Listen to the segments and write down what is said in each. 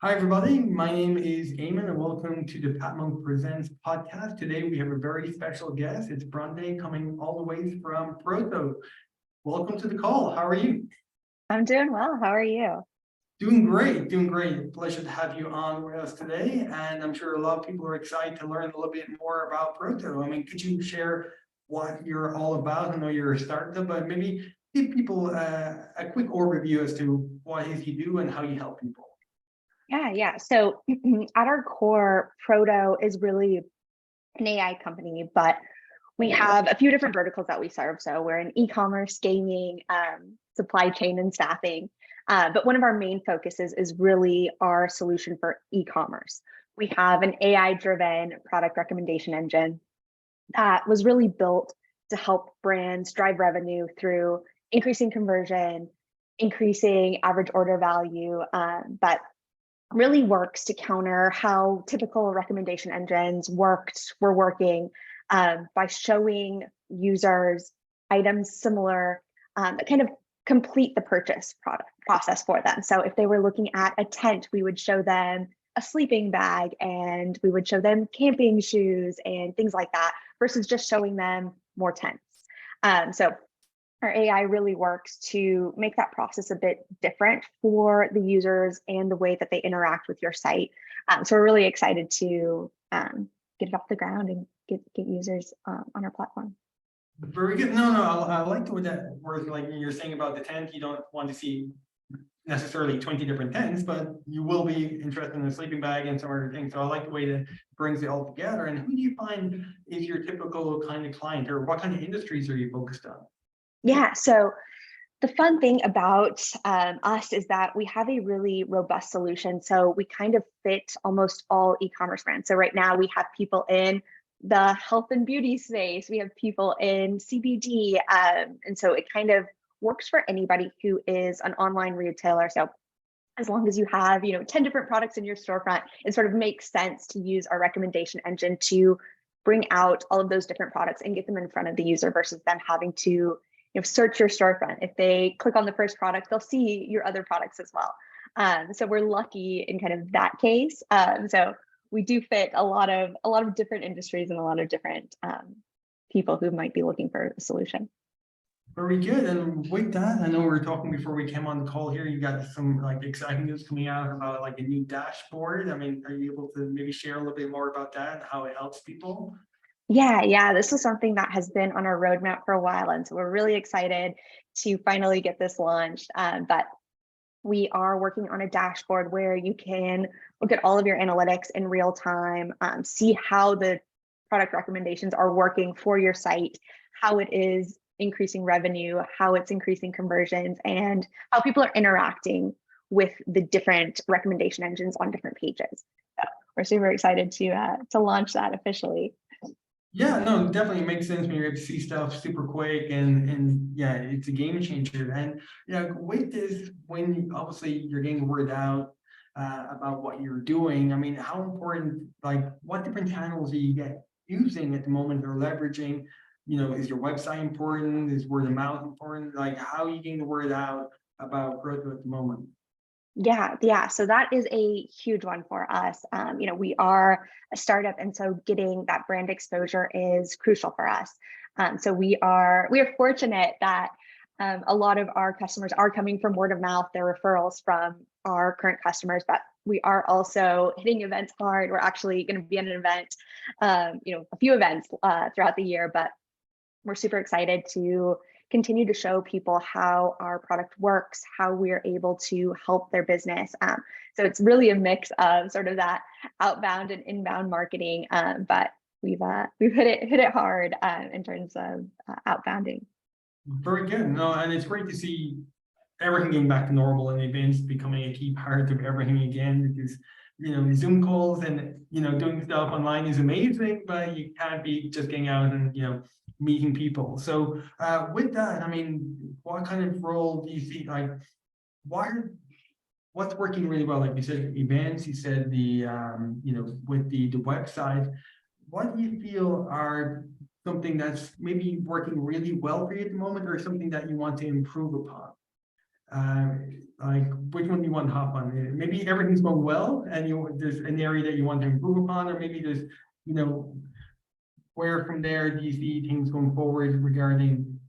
Hi, everybody. My name is Eamon, and welcome to the Pat Monk Presents podcast. Today, we have a very special guest. It's Bronte coming all the way from Proto. Welcome to the call. How are you? I'm doing well. How are you? Doing great, doing great. Pleasure to have you on with us today. And I'm sure a lot of people are excited to learn a little bit more about Proto. I mean, could you share what you're all about? I know you're a startup, but maybe give people a quick overview as to what it is you do and how you help people. Yeah. So at our core, Proto is really an AI company, but we have a few different verticals that we serve. So we're in e-commerce, gaming, supply chain, and staffing. But one of our main focuses is really our solution for e-commerce. We have an AI-driven product recommendation engine that was really built to help brands drive revenue through increasing conversion, increasing average order value, but really works to counter how typical recommendation engines were working by showing users items similar that kind of complete the purchase process for them. So if they were looking at a tent, we would show them a sleeping bag and we would show them camping shoes and things like that versus just showing them more tents. So our AI really works to make that process a bit different for the users and the way that they interact with your site. So we're really excited to get it off the ground and get users on our platform. Very good. No, I like the way that words like you're saying about the tent. You don't want to see necessarily 20 different tents, but you will be interested in a sleeping bag and some other things. So I like the way that it brings it all together. And who do you find is your typical kind of client, or what kind of industries are you focused on? Yeah, so the fun thing about us is that we have a really robust solution. So we kind of fit almost all e-commerce brands. So right now we have people in the health and beauty space, we have people in CBD, and so it kind of works for anybody who is an online retailer. So as long as you have 10 different products in your storefront, it sort of makes sense to use our recommendation engine to bring out all of those different products and get them in front of the user versus them having to search your storefront. If they click on the first product, they'll see your other products as well. So we're lucky in kind of that case. So we do fit a lot of different industries and a lot of different people who might be looking for a solution. Very good. And with that, I know we were talking before we came on the call here, you got some like exciting news coming out about like a new dashboard. I mean, are you able to maybe share a little bit more about that and how it helps people? Yeah, this is something that has been on our roadmap for a while, and so we're really excited to finally get this launched. But we are working on a dashboard where you can look at all of your analytics in real time, see how the product recommendations are working for your site, how it is increasing revenue, how it's increasing conversions, and how people are interacting with the different recommendation engines on different pages. So we're super excited to launch that officially. Yeah, no, definitely makes sense when you're able to see stuff super quick and yeah, it's a game changer. And with this, when obviously you're getting word out about what you're doing, I mean, how important, like what different channels are you get using at the moment or leveraging? Is your website important? Is word of mouth important? Like how are you getting the word out about Proto at the moment? Yeah. So that is a huge one for us. We are a startup, and so getting that brand exposure is crucial for us. So we are fortunate that a lot of our customers are coming from word of mouth, their referrals from our current customers, but we are also hitting events hard. We're actually going to be at an event, a few events throughout the year, but we're super excited to continue to show people how our product works, how we're able to help their business. So it's really a mix of sort of that outbound and inbound marketing, but we've hit it hard in terms of outbounding. Very good. No, and it's great to see everything getting back to normal and events becoming a key part of everything again, because Zoom calls and doing stuff online is amazing, but you can't be just getting out and meeting people. So with that, I mean, what kind of role do you see, like what's working really well? Like you said, events, you said the with the website, what do you feel are something that's maybe working really well for you at the moment, or something that you want to improve upon? Like which one do you want to hop on? Maybe everything's going well and there's an area that you want to improve upon, or maybe there's, where from there do you see things going forward regarding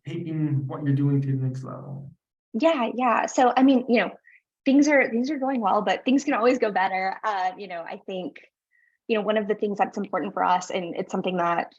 taking what you're doing to the next level? Yeah. So, I mean, things are going well, but things can always go better. I think, one of the things that's important for us, and it's something that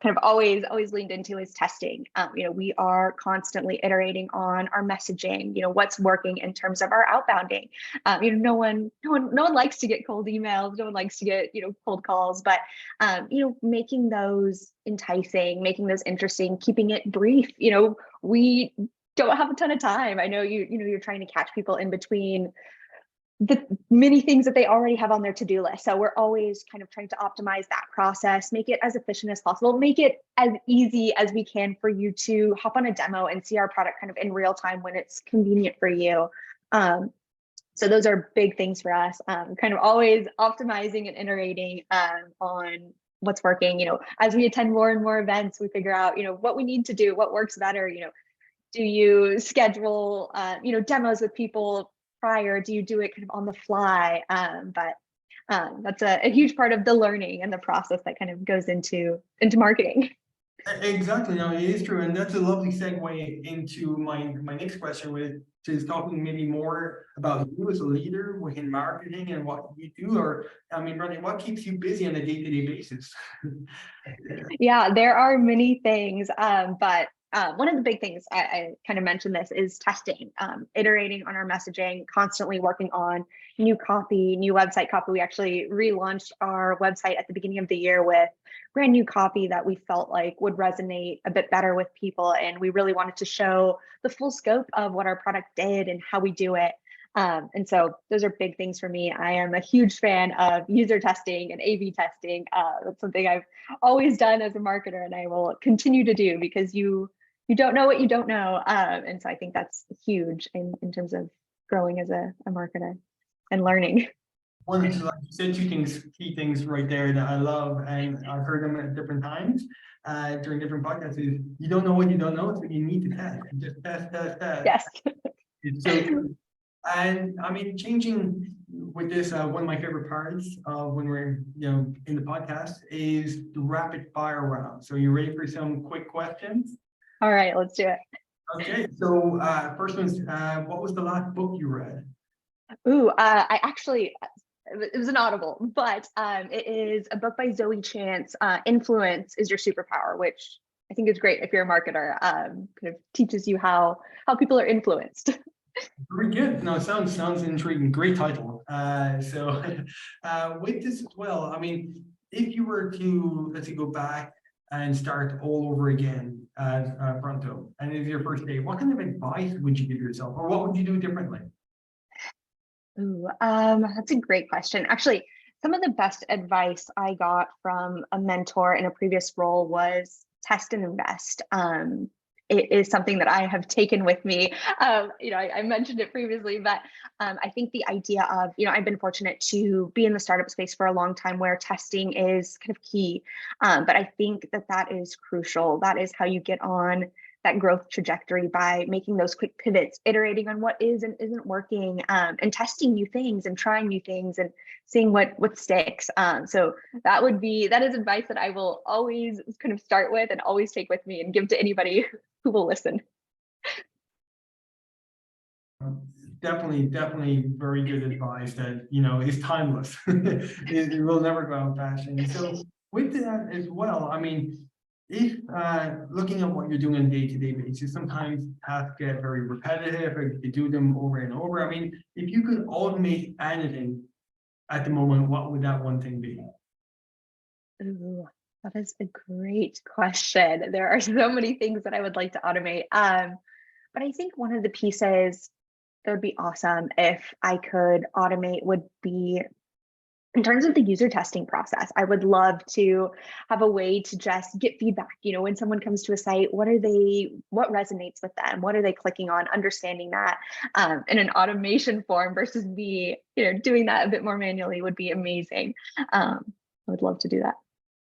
I've always leaned into, is testing. We are constantly iterating on our messaging, what's working in terms of our outbounding. No one likes to get cold emails, no one likes to get, cold calls, but, making those enticing, making those interesting, keeping it brief. We don't have a ton of time. I know you're trying to catch people in between the many things that they already have on their to-do list. So we're always kind of trying to optimize that process, make it as efficient as possible, make it as easy as we can for you to hop on a demo and see our product kind of in real time when it's convenient for you. So those are big things for us, kind of always optimizing and iterating on what's working. As we attend more and more events, we figure out, what we need to do, what works better. Do you schedule, demos with people prior? Do you do it kind of on the fly? But that's a huge part of the learning and the process that kind of goes into marketing. Exactly. No, it is true. And that's a lovely segue into my next question, which is talking maybe more about you as a leader within marketing and what you do, or, Bronte, what keeps you busy on a day-to-day basis? Yeah, there are many things, but one of the big things I kind of mentioned this is testing, iterating on our messaging, constantly working on new copy, new website copy. We actually relaunched our website at the beginning of the year with brand new copy that we felt like would resonate a bit better with people. And we really wanted to show the full scope of what our product did and how we do it. And so those are big things for me. I am a huge fan of user testing and A/B testing. That's something I've always done as a marketer, and I will continue to do, because you don't know what you don't know. And so I think that's huge in terms of growing as a marketer and learning. One, like you said, key things right there that I love, and I've heard them at different times during different podcasts, is you don't know what you don't know, so you need to test. You just test. Yes. It's so true. And changing with this, one of my favorite parts of when we're in the podcast is the rapid fire round. So you ready for some quick questions? All right, let's do it. Okay, so first one's what was the last book you read? Ooh, I actually, it was an Audible, but it is a book by Zoe Chance. Influence is Your Superpower, which I think is great if you're a marketer. Kind of teaches you how people are influenced. Very good. No, it sounds intriguing. Great title. So with this as well, if you were to, let's say, go back and start all over again at Proto, and it's your first day, what kind of advice would you give yourself, or what would you do differently? Ooh, that's a great question. Actually, some of the best advice I got from a mentor in a previous role was test and invest. It is something that I have taken with me. I mentioned it previously, but I think the idea of, I've been fortunate to be in the startup space for a long time where testing is kind of key. But I think that is crucial. That is how you get on that growth trajectory, by making those quick pivots, iterating on what is and isn't working, and testing new things and trying new things and seeing what sticks. So that is advice that I will always kind of start with and always take with me and give to anybody who will listen. Definitely very good advice that is timeless. It will never go out of fashion. So with that as well, if looking at what you're doing on a day-to-day basis, sometimes tasks get very repetitive, or you do them over and over. If you could automate anything at the moment, what would that one thing be? Ooh, that is a great question. There are so many things that I would like to automate. But I think one of the pieces that would be awesome if I could automate would be, in terms of the user testing process. I would love to have a way to just get feedback. When someone comes to a site, what resonates with them? What are they clicking on? Understanding that in an automation form versus me, doing that a bit more manually would be amazing. I would love to do that.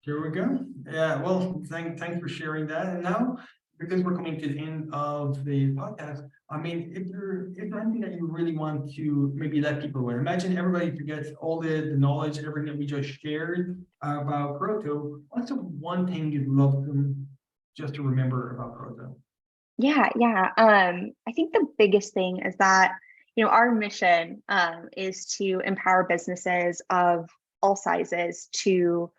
Here we go. Yeah, well, thanks for sharing that. And now because we're coming to the end of the podcast, I mean, if there's anything that you really want to maybe let people know, imagine everybody forgets all the knowledge, everything that we just shared about Proto. What's the one thing you'd love them just to remember about Proto? Yeah, yeah. I think the biggest thing is that, our mission is to empower businesses of all sizes to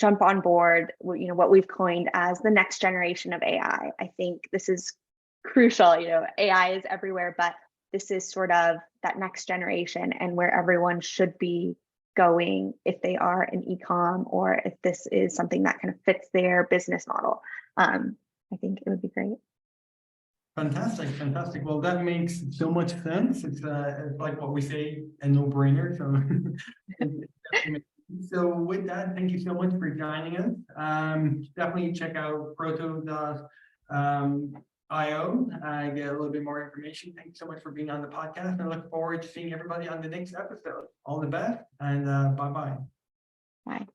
jump on board, what we've coined as the next generation of AI. I think this is crucial. AI is everywhere, but this is sort of that next generation and where everyone should be going if they are an e-com or if this is something that kind of fits their business model. I think it would be great. Fantastic, fantastic. Well, that makes so much sense. It's like what we say, a no-brainer. So with that, thank you so much for joining us. Definitely check out proto.io, get a little bit more information. Thank you so much for being on the podcast. I look forward to seeing everybody on the next episode. All the best and bye-bye. Bye.